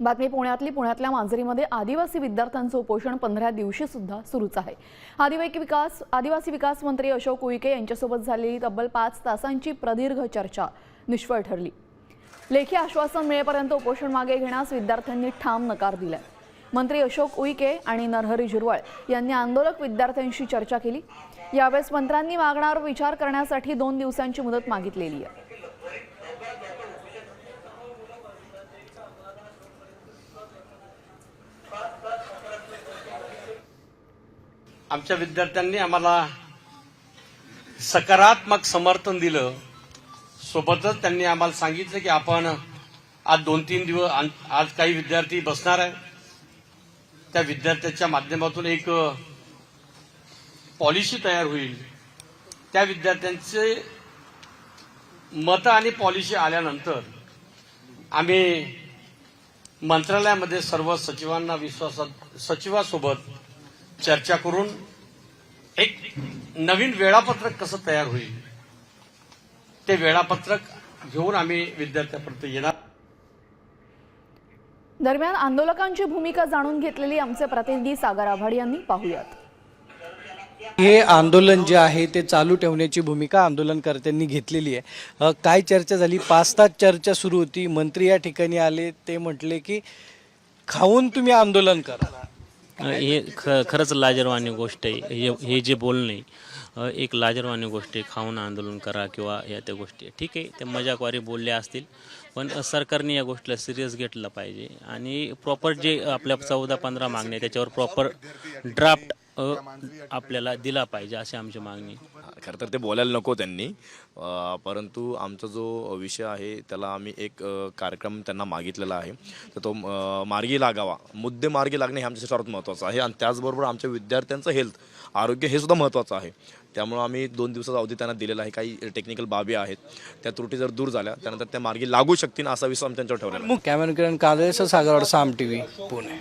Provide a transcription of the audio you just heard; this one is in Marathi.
बातमी पुण्यातल्या मांजरीमध्ये आदिवासी विद्यार्थ्यांचं उपोषण 15 दिवशी सुद्धा सुरूच आहे। आदिवासी विकास मंत्री अशोक उईके यांच्यासोबत झालेली तब्बल 5 तासांची प्रदीर्घ चर्चा निष्फळ ठरली। लेखी आश्वासन मिळेपर्यंत उपोषण मागे घेण्यास विद्यार्थ्यांनी ठाम नकार दिलाय। मंत्री अशोक उईके आणि नरहरी झिरवाळ यांनी आंदोलक विद्यार्थ्यांशी चर्चा केली। यावेळेस मंत्र्यांनी मागण्यावर विचार करण्यासाठी 2 दिवसांची मुदत मागितलेली आहे। आमच्या विद्यार्थ्यांनी आम्हाला सकारात्मक समर्थन दिलं। सोबतच त्यांनी आम्हाला सांगितलं की आपण आज 2-3 दिवस आज काही विद्यार्थी बसणार आहे, त्या विद्यार्थ्यांच्या माध्यमातून एक पॉलिसी तयार होईल। त्या विद्यार्थ्यांचे मत आणि पॉलिसी आल्यानंतर आम्ही मंत्रालयामध्ये सर्व सचिवांना सचिवासोबत चर्चा करून एक नवीन वेळापत्रक कसं तयार होईल ते वेळापत्रक घेऊन आम्ही विद्यार्थ्यांपर्यंत येणार। दरम्यान आंदोलकांची भूमिका जाणून घेतलेली आमचे प्रतिनिधी सागर आव्हाड यांनी पाहूयात। हे आंदोलन जे आहे ते चालू ठेवण्याची भूमिका आंदोलनकर्त्यांनी घेतलेली आहे। काय चर्चा झाली? 5 तास चर्चा सुरू होती। मंत्री या ठिकाणी आले, ते म्हटले की खाऊन तुम्ही आंदोलन करा। हे खरंच लाजिरवाणी गोष्ट आहे। हे जे बोलणे एक लाजिरवाणी गोष्ट आहे। खाऊन आंदोलन करा किंवा या त्या गोष्टी ठीक आहे, ते मजाकवारी बोलले असतील, पण सरकारने या गोष्टीला सिरियस घेतलं पाहिजे आणि प्रॉपर जे आपल्या 14-15 मागण्या त्याच्यावर प्रॉपर ड्राफ्ट आपल्याला दिला पाहिजे अशी आमची मागणी। खरं तर ते बोलायला नको त्यांनी, परंतु आमचा जो विषय आहे त्याला आम्ही एक कार्यक्रम त्यांना मागितलेला आहे, तर तो मार्गी लागावा। मुद्दे मार्गी लागणे हे आमच्या सर्वात महत्त्वाचं आहे आणि त्याचबरोबर आमच्या विद्यार्थ्यांचं हेल्थ आरोग्य हे सुद्धा महत्त्वाचं आहे। त्यामुळे आम्ही 2 दिवसाचा अवधी त्यांना दिलेला आहे। काही टेक्निकल बाबी आहेत, त्या त्रुटी जर दूर झाल्या त्यानंतर त्या मार्गी लागू शकतील असा विश्वास आम्ही त्यांच्यावर ठेवलेला आहे। कॅमेरा किरण कादळेसह सागर आडसाम, TV, पुणे।